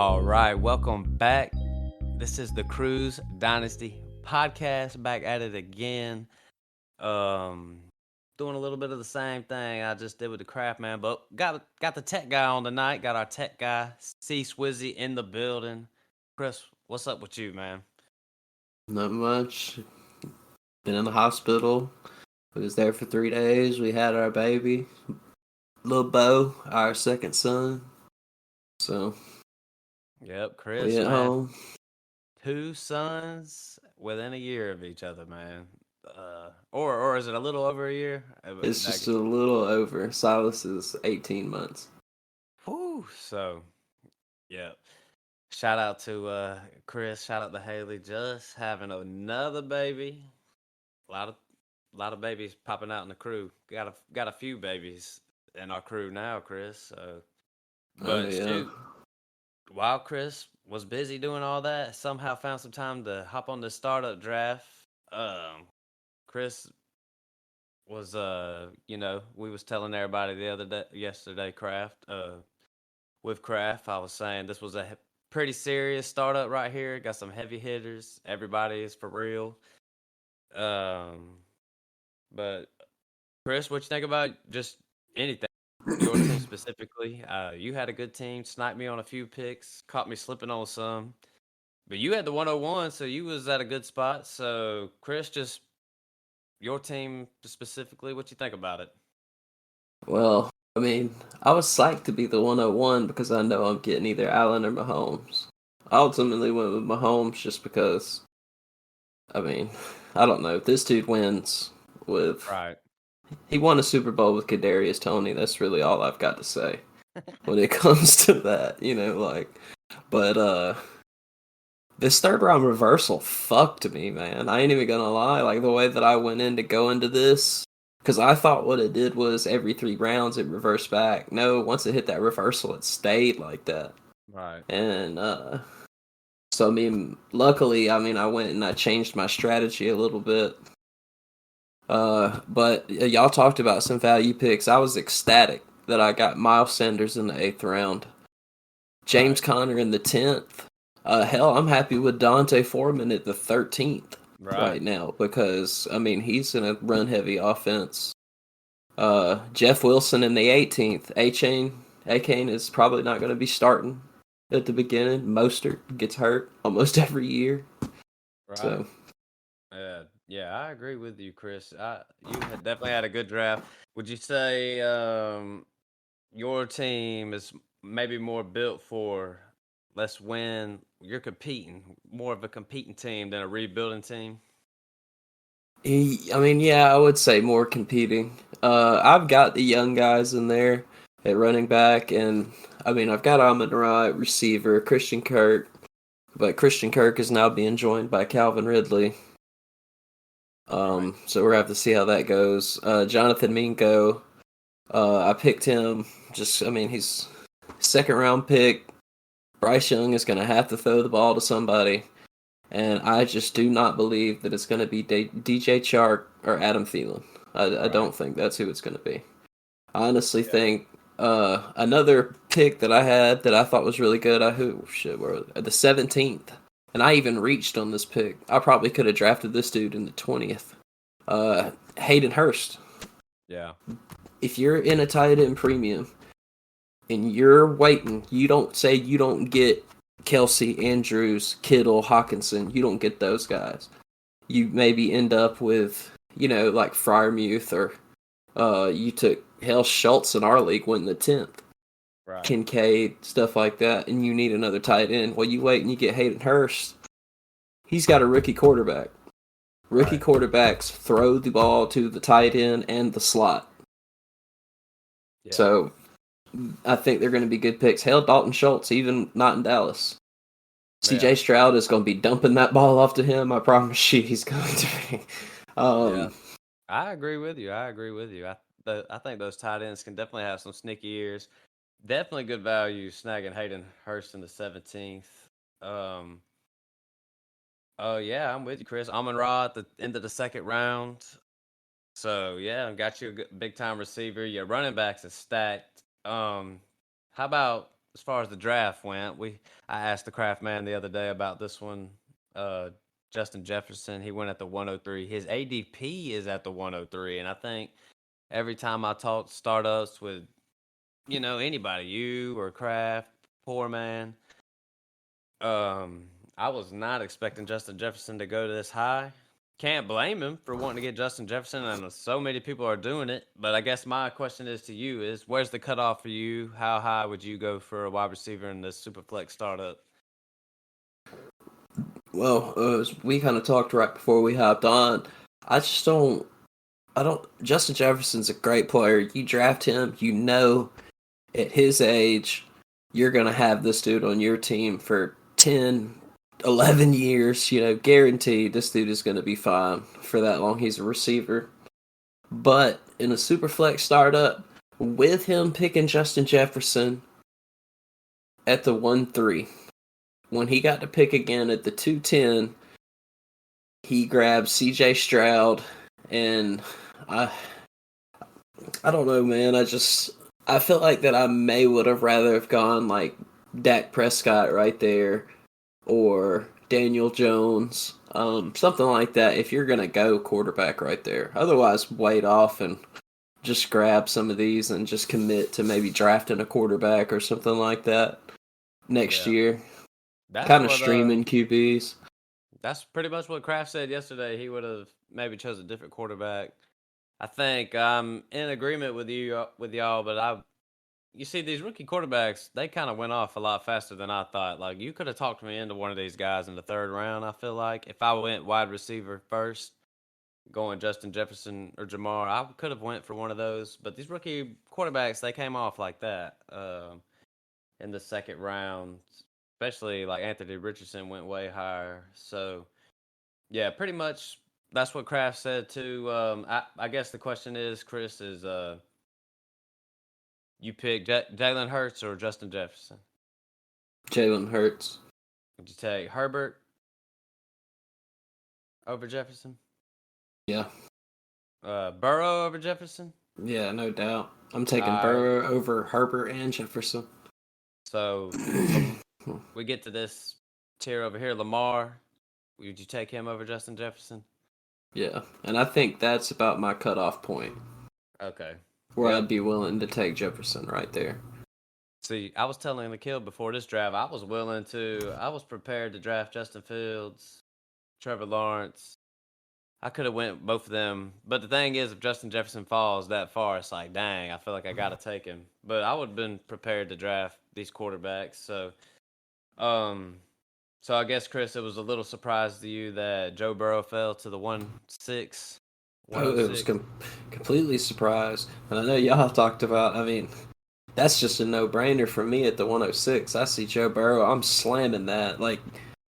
All right, welcome back. This is the Cruise Dynasty podcast. Back at it again. Doing a little bit of the same thing I just did with the craft man, but got the tech guy on tonight. Got our tech guy, C Swizzy, in the building. Chris, what's up with you, man? Not much. Been in the hospital. We was there for 3 days. We had our baby, little Bo, our second son. So Yep, Chris, we at man. home. 2 sons within a year of each other, man. Or is it a little over a year? It's just a little over. Silas is 18 months. Whew, so yeah. Shout out to Chris. Shout out to Haley. Just having another baby. A lot of babies popping out in the crew. Got a few babies in our crew now, Chris. So, but shoot, while Chris was busy doing all that, somehow found some time to hop on the startup draft. Chris was we was telling everybody yesterday, with Craft, I was saying this was a pretty serious startup right here. Got some heavy hitters. Everybody is for real. But Chris, what you think about just anything? Your team specifically. You had a good team. Sniped me on a few picks. Caught me slipping on some. But you had the 101, so you was at a good spot. So Chris, just your team specifically, what you think about it? Well, I mean, I was psyched to be the 101 because I know I'm getting either Allen or Mahomes. I ultimately went with Mahomes just because, I mean, I don't know. If this dude wins with... Right. He won a Super Bowl with Kadarius Toney. That's really all I've got to say when it comes to that, But this third round reversal fucked me, man. I ain't even gonna lie. Like the way that I went in to go into this, because I thought what it did was every 3 rounds it reversed back. No, once it hit that reversal, it stayed like that. Right. And so I mean, luckily, I went and I changed my strategy a little bit. But y'all talked about some value picks. I was ecstatic that I got Miles Sanders in the 8th round, James Conner in the 10th. Hell, I'm happy with Dante Foreman at the 13th right now because he's in a run heavy offense. Jeff Wilson in the 18th. A-Chain is probably not going to be starting at the beginning. Mostert gets hurt almost every year. Right. So. Yeah, I agree with you, Chris. You definitely had a good draft. Would you say your team is maybe more built for let's win? You're competing, more of a competing team than a rebuilding team? Yeah, I would say more competing. I've got the young guys in there at running back, and I've got Amon-Ra at receiver, Christian Kirk, but Christian Kirk is now being joined by Calvin Ridley. So we're gonna have to see how that goes. Jonathan Mingo, I picked him. He's 2nd round pick. Bryce Young is gonna have to throw the ball to somebody, and I just do not believe that it's gonna be DJ Chark or Adam Thielen. I don't think that's who it's gonna be. I honestly think another pick that I had that I thought was really good. The 17th. And I even reached on this pick. I probably could have drafted this dude in the 20th. Hayden Hurst. Yeah. If you're in a tight end premium and you're waiting, you don't get Kelsey, Andrews, Kittle, Hawkinson. You don't get those guys. You maybe end up with, like Freiermuth or you took Schultz in our league went in the 10th. Right. Kincaid, stuff like that, and you need another tight end. Well, you wait and you get Hayden Hurst. He's got a rookie quarterback. Rookie quarterbacks throw the ball to the tight end and the slot. Yeah. So I think they're going to be good picks. Hell, Dalton Schultz, even not in Dallas. CJ Stroud is going to be dumping that ball off to him. I promise you he's going to be. I agree with you. I think those tight ends can definitely have some sneaky ears. definitely good value snagging Hayden Hurst in the 17th. Um, oh yeah, I'm with you, Chris. Amon Ra at the end of the second round. So yeah, got you a big time receiver. Your running backs is stacked. How about as far as the draft went? I asked the craft man the other day about this one. Uh, Justin Jefferson, he went at the 103. His ADP is at the 103, and I think every time I talk startups with anybody, you or Kraft, poor man, um, I was not expecting Justin Jefferson to go this high. Can't blame him for wanting to get Justin Jefferson, and so many people are doing it. But I guess my question is to you: is where's the cutoff for you? How high would you go for a wide receiver in this Superflex startup? Well, we kind of talked right before we hopped on. I just don't. I don't. Justin Jefferson's a great player. You draft him, you know, at his age, you're gonna have this dude on your team for 10, 11 years. You know, guaranteed this dude is gonna be fine for that long. He's a receiver. But in a super flex startup, with him picking Justin Jefferson at the 1-3, when he got to pick again at the 2-10, he grabbed CJ Stroud, and I I don't know, man. I feel like that I may would have rather have gone like Dak Prescott right there, or Daniel Jones, something like that. If you're gonna go quarterback right there, otherwise wait off and just grab some of these and just commit to maybe drafting a quarterback or something like that next Yeah, year. that's Kind of what streaming QBs. that's pretty much what Kraft said yesterday. He would have maybe chose a different quarterback. I think I'm in agreement with y'all, but you see these rookie quarterbacks, they kind of went off a lot faster than I thought. Like you could have talked me into one of these guys in the third round. I feel like if I went wide receiver first, going Justin Jefferson or Jamar, I could have went for one of those. But these rookie quarterbacks, they came off like that in the second round. Especially like Anthony Richardson went way higher. So yeah, pretty much that's what Kraft said too. I guess the question is, Chris, is you pick Jalen Hurts or Justin Jefferson? Jalen Hurts. Would you take Herbert over Jefferson? Yeah. Burrow over Jefferson? Yeah, no doubt. I'm All taking right. Burrow over Herbert and Jefferson. So we get to this tier over here. Lamar, would you take him over Justin Jefferson? Yeah, and I think that's about my cutoff point Okay. where Yep. I'd be willing to take Jefferson right there. See, I was telling the kid before this draft, I was prepared to draft Justin Fields, Trevor Lawrence. I could have went both of them, but the thing is, if Justin Jefferson falls that far, it's like, dang, I feel like I got to take him. But I would have been prepared to draft these quarterbacks. Um, so I guess Chris, it was a little surprise to you that Joe Burrow fell to the 1-6, Oh, it was 106. completely surprised. And I know y'all talked about, I mean, that's just a no-brainer for me at the 106. I see Joe Burrow, I'm slamming that. Like,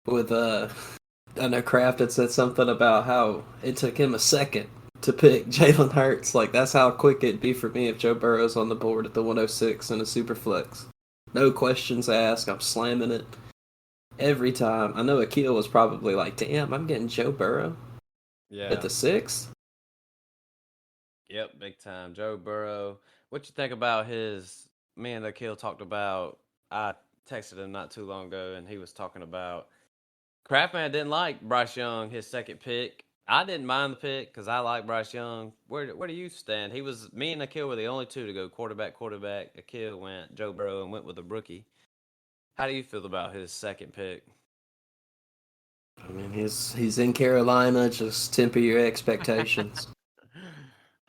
with, I know Kraft had said something about how it took him a second to pick Jalen Hurts. Like, that's how quick it'd be for me if Joe Burrow's on the board at the 106 in a super flex. No questions asked. I'm slamming it every time. I know Akil was probably like, damn, I'm getting Joe Burrow at Yeah. the 6th. Yep, big time. Joe Burrow. What you think about his? Me and Akil talked about. I texted him not too long ago, and he was talking about Craftman didn't like Bryce Young, his second pick. I didn't mind the pick because I like Bryce Young. Where do you stand? He was me and Akil were the only two to go quarterback. Akil went Joe Burrow and went with a rookie. How do you feel about his second pick? I mean, he's in Carolina. Just temper your expectations.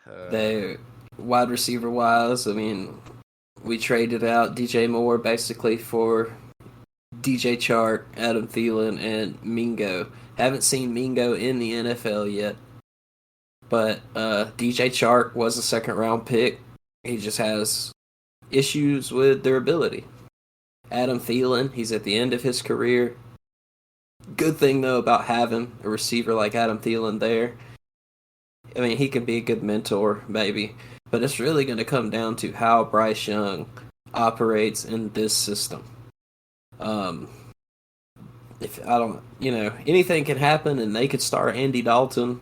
Uh, They wide receiver wise, I mean, we traded out DJ Moore basically for DJ Chark, Adam Thielen, and Mingo. Haven't seen Mingo in the NFL yet, but DJ Chark was a second round pick. He just has issues with durability. Adam Thielen, he's at the end of his career. Good thing though about having a receiver like Adam Thielen there. I mean, he can be a good mentor, maybe, but it's really going to come down to how Bryce Young operates in this system. Um, if I don't, anything can happen, and they could start Andy Dalton.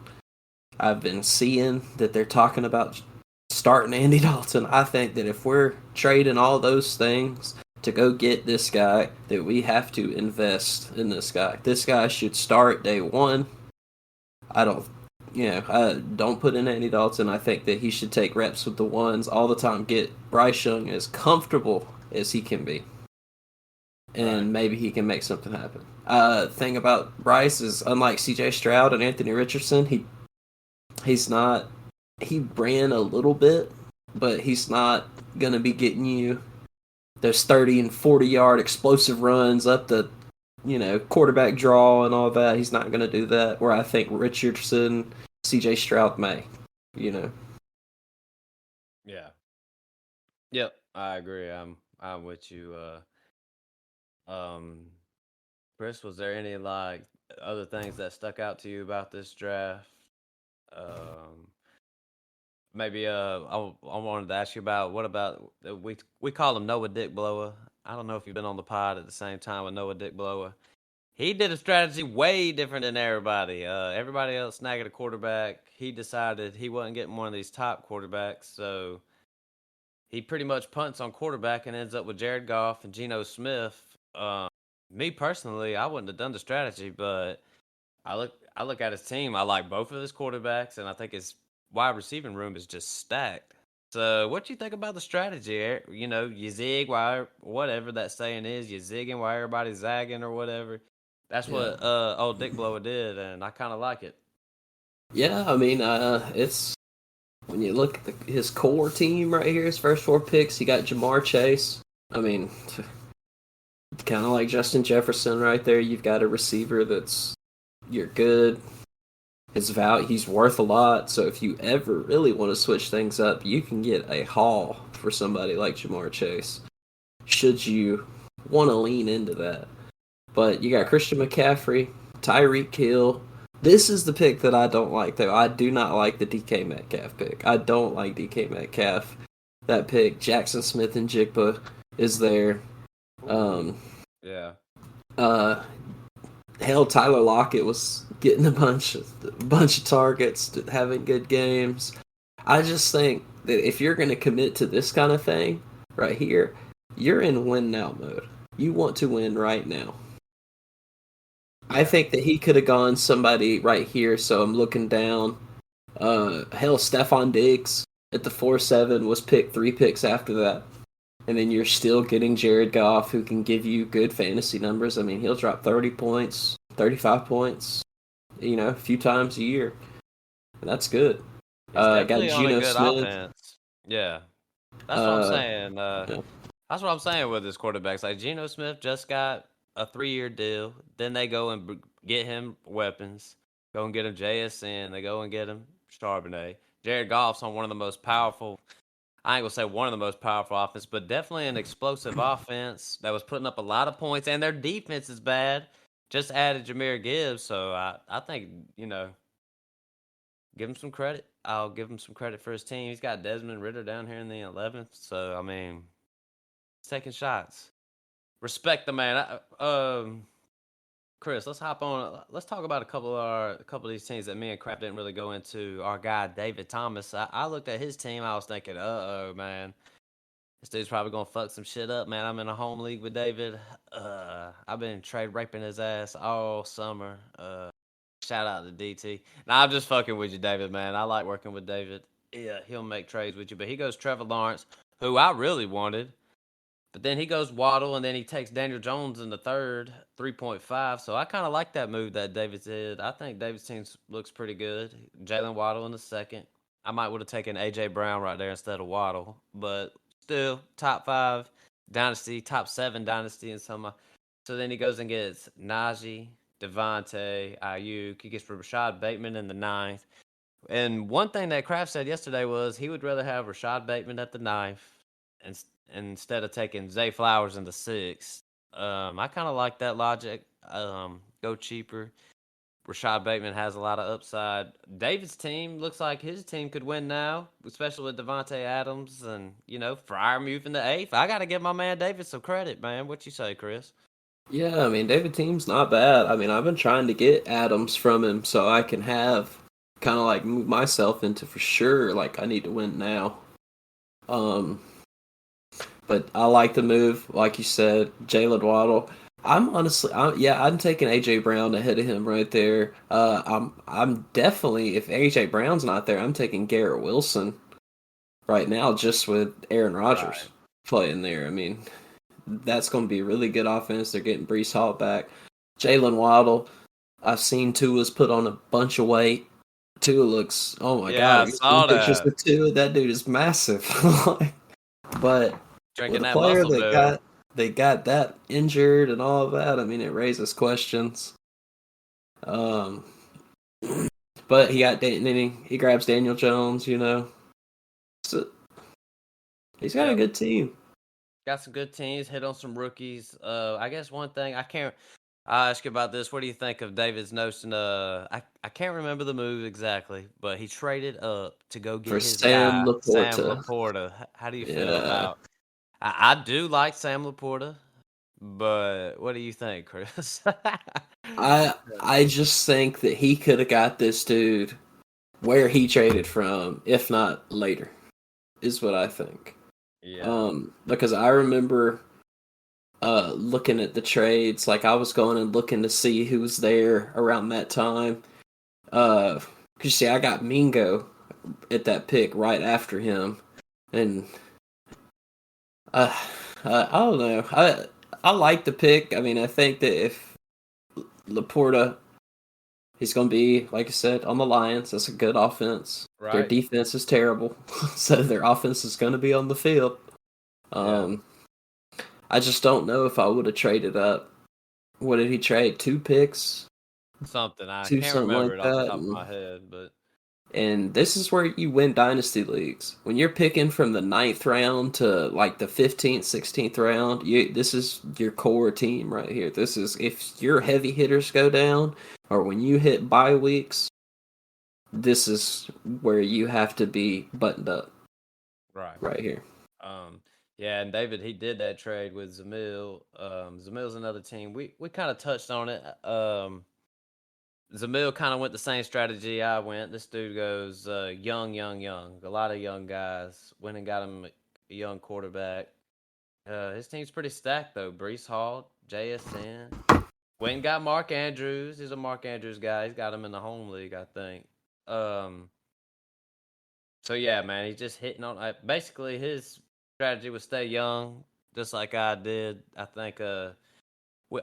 I've been seeing that they're talking about starting Andy Dalton. I think that if we're trading all those things to go get this guy, that we have to invest in this guy. This guy should start day one. I don't, I don't put in Andy Dalton. I think that he should take reps with the ones all the time. Get Bryce Young as comfortable as he can be, Right. and maybe he can make something happen. Thing about Bryce is, unlike C.J. Stroud and Anthony Richardson, he's not. He ran a little bit, but he's not gonna be getting you those 30 and 40-yard explosive runs up the quarterback draw and all that. He's not gonna do that. Where I think Richardson, C.J. Stroud may, you know. Yeah. Yep. I agree. I'm with you. Um, Chris, was there any like other things that stuck out to you about this draft? Um, maybe I wanted to ask you about what about we call him Noah Dick Blower. I don't know if you've been on the pod at the same time with Noah Dick Blower. He did a strategy way different than everybody. Everybody else snagged a quarterback. He decided he wasn't getting one of these top quarterbacks, so he pretty much punts on quarterback and ends up with Jared Goff and Geno Smith. Me personally, I wouldn't have done the strategy, but I look at his team. I like both of his quarterbacks, and I think his wide receiving room is just stacked. So, what you think about the strategy? You zig while whatever that saying is. You zigging while everybody's zagging or whatever. That's Yeah. what old Dick Blower did, and I kind of like it. Yeah, I mean, it's when you look at his core team right here, his first four picks, he got Jamar Chase. I mean, kind of like Justin Jefferson right there. You've got a receiver that's you're good. His value, he's worth a lot. So if you ever really want to switch things up, you can get a haul for somebody like Jamar Chase. Should you want to lean into that? But you got Right. Christian McCaffrey, Tyreek Hill. This is the pick that I don't like, though. I do not like the DK Metcalf pick. I don't like DK Metcalf. That pick, Jackson Smith and Jigba is there. Ooh. Um, Yeah. uh, hell, Tyler Lockett was getting a bunch of targets, having good games. I just think that if you're going to commit to this kind of thing right here, you're in win now mode. You want to win right now. I Yeah. think that he could have gone somebody right here. So I'm looking down. Hell, Stephon Diggs at the 4-7 was picked 3 picks after that. And then you're still getting Jared Goff, who can give you good fantasy numbers. I mean, he'll drop 30 points, 35 points, a few times a year. And that's good. He's Got definitely on a Geno good Smith. offense. Yeah. That's what I'm Uh, saying. yeah, That's what I'm saying with his quarterbacks. Like Geno Smith just got a 3-year deal. Then they go and get him weapons. Go and get him JSN. They go and get him Charbonnet. Jared Goff's on one of the most powerful. I ain't gonna say one of the most powerful offense, but definitely an explosive offense that was putting up a lot of points. And their defense is bad. Just added Jameer Gibbs, so I think give him some credit. I'll give him some credit for his team. He's got Desmond Ritter down here in the 11th, so I mean, he's taking shots. Respect the man. Chris, let's hop on. Let's talk about a couple of these teams that me and Crap didn't really go into. Our guy David Thomas. I looked at his team. I was thinking, man, this dude's probably gonna fuck some shit up, man. I'm in a home league with David. I've been trade raping his ass all summer. Shout out to DT. Nah, I'm just fucking with you, David, man. I like working with David. Yeah, he'll make trades with you, but he goes Trevor Lawrence, who I really wanted. But then he goes Waddle, and then he takes Daniel Jones in the third, 3.5. So I kind of like that move that David did. I think David's team looks pretty good. Jalen Waddle in the second. I might would have taken AJ Brown right there instead of Waddle, but still top five dynasty, top seven dynasty in some. So then he goes and gets Najee, Devontae, Ayuk. He gets Rashad Bateman in the ninth. And one thing that Kraft said yesterday was he would rather have Rashad Bateman at the ninth and, instead of taking Zay Flowers in the sixth. I kind of like that logic. Go cheaper. Rashad Bateman has a lot of upside. David's team looks like his team could win now, especially with Devontae Adams and Fryer moving to eighth. I got to give my man David some credit, man. What you say, Chris? Yeah, I mean David Team's not bad. I mean I've been trying to get Adams from him so I can have kind of like move myself into for sure like I need to win now. Um, but I like the move, like you said, Jalen Waddle. I'm taking AJ Brown ahead of him right there. I'm definitely if AJ Brown's not there, I'm taking Garrett Wilson right now just with Aaron Rodgers Right. playing there. I mean, that's going to be a really good offense. They're getting Brees Hall back. Jalen Waddle, I've seen Tua's put on a bunch of weight. Tua looks, oh my God, Yeah, I have you seen saw pictures that. of Tua? That dude is massive. But with Drinking a that player muscle that milk. got that injured and all of that, I mean, it raises questions. Um, but he grabs Daniel Jones, so he's got a Yep. good team. Got some good teams. Hit on some rookies. I guess one thing I'll ask you about this. What do you think of David's notion? I can't remember the move exactly, but he traded up to go For get his Sam guy, Sam Laporta. Laporta. How do you feel Yeah. about? I do like Sam Laporta, but what do you think, Chris? I just think that he could have got this dude where he traded from, if not later, is what I think. Yeah. Because I remember looking at the trades, like I was going and looking to see who was there around that time. Cause you see, I got Mingo at that pick right after him, and uh, I don't know. I like the pick. I mean, I think that if Laporta, he's going to be like I said on the Lions. That's a good offense. Their Right. defense is terrible, so their offense is going to be on the field. Yeah. Um, I just don't know if I would have traded up. What did he trade? Two picks, Something I two can't something remember like it off the that. top of my head, but And this is where you win dynasty leagues. When you're picking from the ninth round to like the 15th, 16th round, this is your core team right here. This is if your heavy hitters go down or when you hit bye weeks, this is where you have to be buttoned up right. right here. Um, yeah, and David he did that trade with Zamil. Zamil's another team. We kind of touched on it. Zamil kind of went the same strategy I went. This dude goes young, young, young. A lot of young guys. Went and got him a young quarterback. His team's pretty stacked though. Brees Hall, JSN. Went and got Mark Andrews. He's a Mark Andrews guy. He's got him in the home league, I think. Um, so yeah, man, he's just hitting on. Basically, his strategy was stay young, just like I did. I think.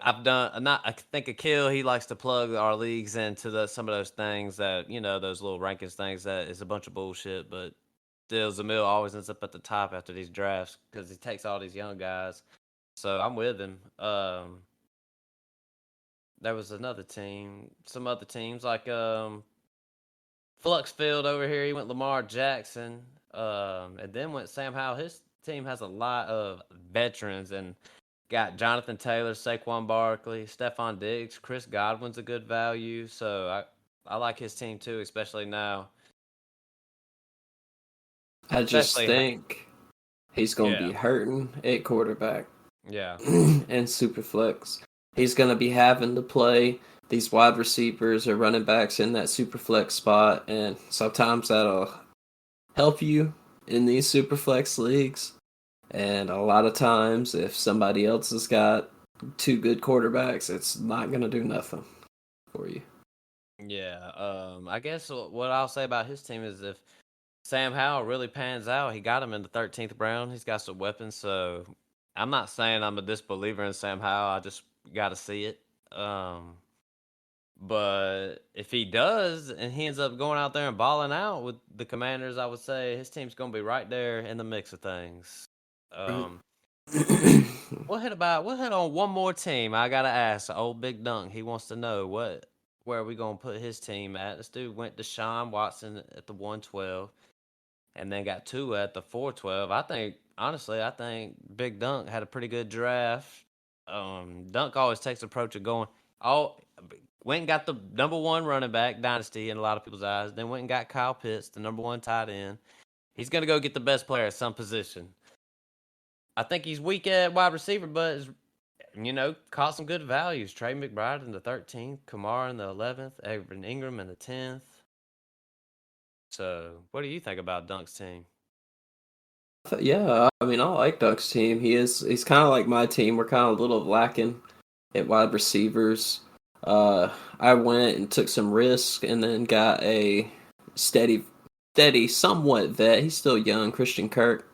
I've done not. I think Akil he likes to plug our leagues into some of those things that those little rankings things that is a bunch of bullshit. But still, Zamil always ends up at the top after these drafts because he takes all these young guys. So I'm with him. There was another team, some other teams like Fluxfield over here. He went Lamar Jackson, and then went Sam Howell. His team has a lot of veterans and got Jonathan Taylor, Saquon Barkley, Stephon Diggs, Chris Godwin's a good value. So I like his team too, especially now. I just Especially think he's going to yeah, be hurting at quarterback yeah, and super flex. He's going to be having to play these wide receivers or running backs in that super flex spot, and sometimes that'll help you in these super flex leagues. And a lot of times, if somebody else has got two good quarterbacks, it's not going to do nothing for you. yeah. I guess what I'll say about his team is if Sam Howell really pans out, he got him in the 13th round. He's got some weapons, so I'm not saying I'm a disbeliever in Sam Howell. I just got to see it. Um, But if he does and he ends up going out there and balling out with the Commanders, I would say his team's going to be right there in the mix of things. Um, we'll hit on one more team. I gotta ask old Big Dunk. He wants to know where are we gonna put his team at. This dude went to Deshaun Watson at the 112, and then got two at the 412. I think Big Dunk had a pretty good draft. Dunk always takes the approach of going. Went and got the number one running back, Dynasty, in a lot of people's eyes. Then went and got Kyle Pitts, the number one tight end. He's going to go get the best player at some position. I think he's weak at wide receiver, but caught some good values. Trey McBride in the 13th, Kamara in the 11th, Evan Ingram in the 10th. So, what do you think about Dunk's team? Yeah, I mean, I like Duck's team. He's kind of like my team. We're kind of a little lacking at wide receivers. I went and took some risk and then got a steady, somewhat vet. He's still young, Christian Kirk.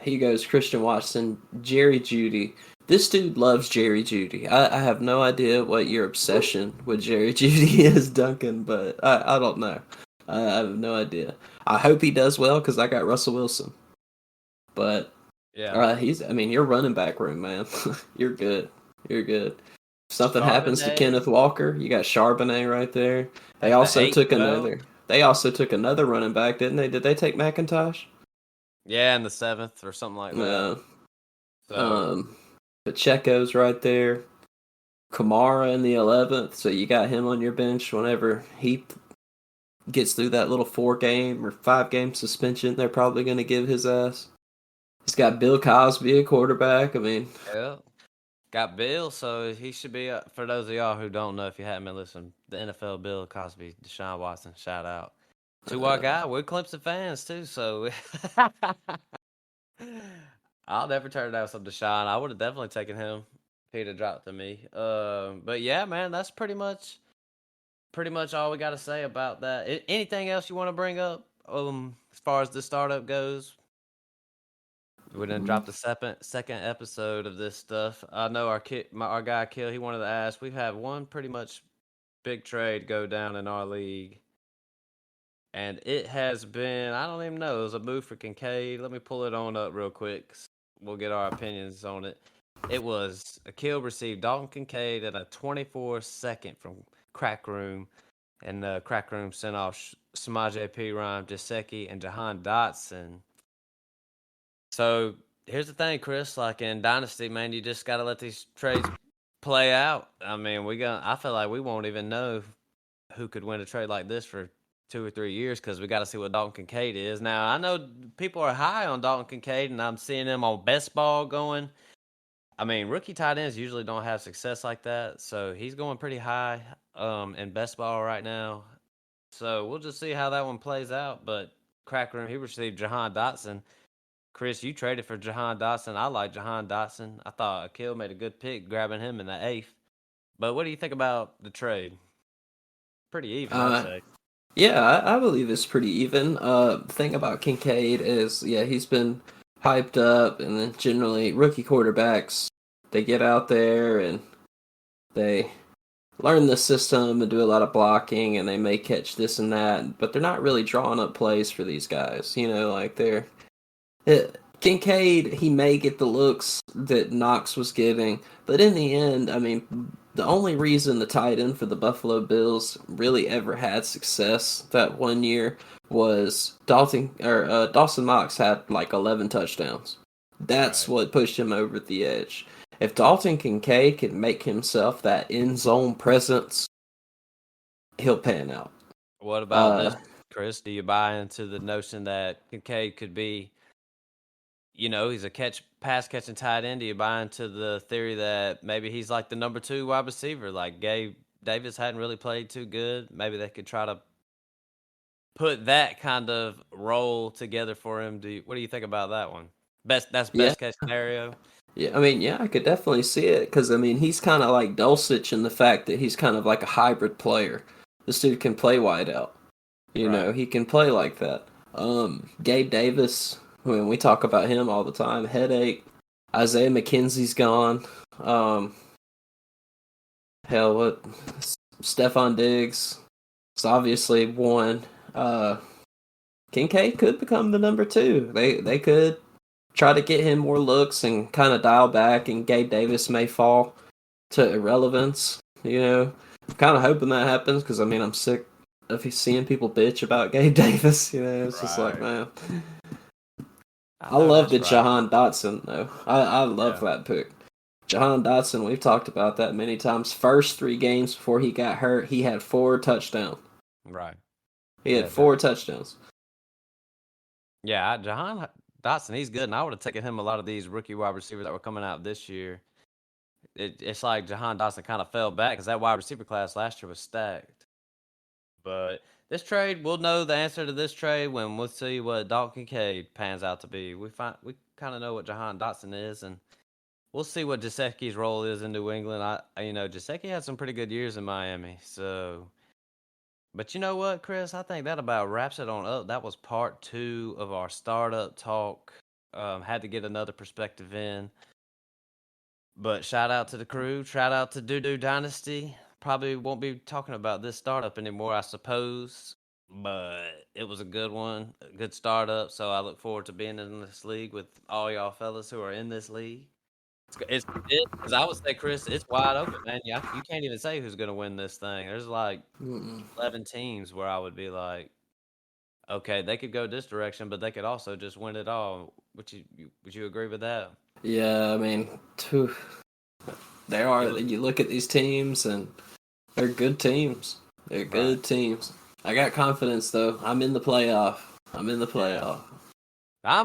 He goes Christian Watson, Jerry Jeudy. This dude loves Jerry Jeudy. I have no idea what your obsession with Jerry Jeudy is, Duncan, but I don't know. I have no idea. I hope he does well because I got Russell Wilson. But Yeah. I mean, your running back room, man. You're good. You're good. If something happens to Charbonnet Kenneth Walker, you got Charbonnet right there. They at the also 8th, took 12th. another. They also took another running back, didn't they? Did they take McIntosh? Yeah, in the 7th or something like that. No. So, Pacheco's right there. Kamara in the 11th, so you got him on your bench whenever he gets through that little 4-game or 5-game suspension. They're probably going to give his ass. He's got Bill Cosby at quarterback. I mean, yeah. Got Bill, so he should be, for those of y'all who don't know, if you haven't been listening, the NFL Bill Cosby, Deshaun Watson, shout out. To our guy, we're Clemson fans too, so I'll never turn down some Deshaun. I would have definitely taken him if he'd have dropped to me. But yeah, man, that's pretty much all we got to say about that. Anything else you want to bring up? As far as the startup goes, we're gonna drop the second episode of this stuff. I know our guy Kill. He wanted to ask. We've had one pretty much big trade go down in our league, and it has been, I don't even know. It was a move for Kincaid. Let me pull it on up real quick. We'll get our opinions on it. It was Akil received Dalton Kincaid at a 24-second from Crack Room, and Crack Room sent off Samaje Perine, Jaceki, and Jahan Dotson. So here's the thing, Chris. Like in Dynasty, man, you just got to let these trades play out. I mean, I feel like we won't even know who could win a trade like this for 2 or 3 years because we got to see what Dalton Kincaid is. Now, I know people are high on Dalton Kincaid, and I'm seeing him on best ball going. I mean, rookie tight ends usually don't have success like that, so he's going pretty high in best ball right now. So we'll just see how that one plays out. But Crack Room, he received Jahan Dotson. Chris, you traded for Jahan Dotson. I like Jahan Dotson. I thought Akil made a good pick grabbing him in the 8th. But what do you think about the trade? Pretty even, I'd uh, say. yeah, I believe it's pretty even. The thing about Kincaid is, yeah, he's been hyped up, and then generally rookie quarterbacks, they get out there and they learn the system and do a lot of blocking, and they may catch this and that, but they're not really drawing up plays for these guys. You know, like Kincaid, he may get the looks that Knox was getting, but in the end, I mean, the only reason the tight end for the Buffalo Bills really ever had success that one year was Dawson Knox had like 11 touchdowns. That's Right. what pushed him over the edge. If Dalton Kincaid can make himself that end zone presence, he'll pan out. What about Uh, this, Chris? Do you buy into the notion that Kincaid could be, he's a pass catching tight end? Do you buy into the theory that maybe he's like the number 2 wide receiver? Like Gabe Davis hadn't really played too good. Maybe they could try to put that kind of role together for him. What do you think about that one? That's yeah, best case scenario. yeah. I mean, yeah, I could definitely see it because I mean, he's kind of like Dulcich in the fact that he's kind of like a hybrid player. This dude can play wide out. You know, Right. he can play like that. Gabe Davis, when we talk about him all the time, headache. Isaiah McKenzie's gone. Um, hell, what? Stephon Diggs. It's obviously one. Uh, Kincaid could become the number 2. They could try to get him more looks and kind of dial back, and Gabe Davis may fall to irrelevance. You know, I'm kind of hoping that happens because I mean I'm sick of seeing people bitch about Gabe Davis. You know, it's just like, Right. man, I I know love that's the right. Jahan Dotson though. I love Yeah. that pick. Jahan Dotson, we've talked about that many times. First 3 games before he got hurt, he had 4 touchdowns. Right. He had Yeah. 4 touchdowns. Yeah. Jahan Dotson, he's good, and I would have taken him a lot of these rookie wide receivers that were coming out this year. It's like Jahan Dotson kind of fell back because that wide receiver class last year was stacked. But this trade, we'll know the answer to this trade when we'll see what Dalton Kincaid pans out to be. We kind of know what Jahan Dotson is, and we'll see what Gesicki's role is in New England. Gesicki had some pretty good years in Miami. So, but you know what, Chris? I think that about wraps it on up. That was part 2 of our startup talk. Had to get another perspective in. But shout out to the crew. Shout out to Doo Dynasty. Probably won't be talking about this startup anymore, I suppose. But it was a good one, a good startup. So I look forward to being in this league with all y'all fellas who are in this league. It's because I would say, Chris, it's wide open, man. You can't even say who's going to win this thing. There's like 11 teams where I would be like, okay, they could go this direction, but they could also just win it all. Would you agree with that? Yeah, I mean, there are. You look at these teams, and they're good teams. They're good teams. I got confidence, though. I'm in the playoff. I'm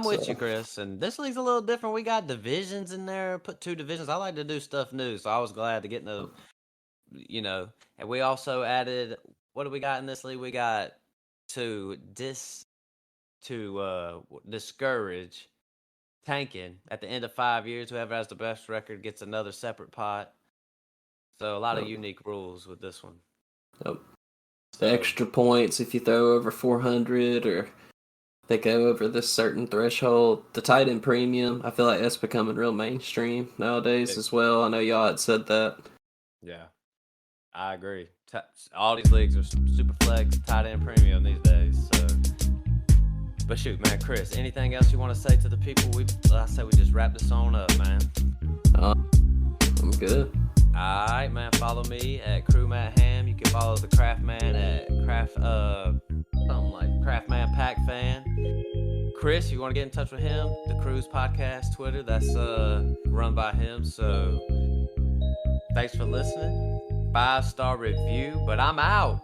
with you, Chris. And this league's a little different. We got divisions in there. Put 2 divisions. I like to do stuff new, so I was glad to get in And we also added. What do we got in this league? We got to discourage tanking at the end of 5 years. Whoever has the best record gets another separate pot. So a lot of unique rules with this one. Yep. The extra points if you throw over 400 or they go over this certain threshold. The tight end premium, I feel like that's becoming real mainstream nowadays as well. I know y'all had said that. Yeah, I agree. All these leagues are super flex, tight end premium these days. So, but shoot, man, Chris, anything else you want to say to the people? I say we just wrap this on up, man. I'm good. All right, man. Follow me at Crew Matt Ham. You can follow the Craft Man at Craft Man Pack Fan. Chris, if you want to get in touch with him, the Crew's podcast Twitter, that's run by him. So thanks for listening. 5-star review, but I'm out.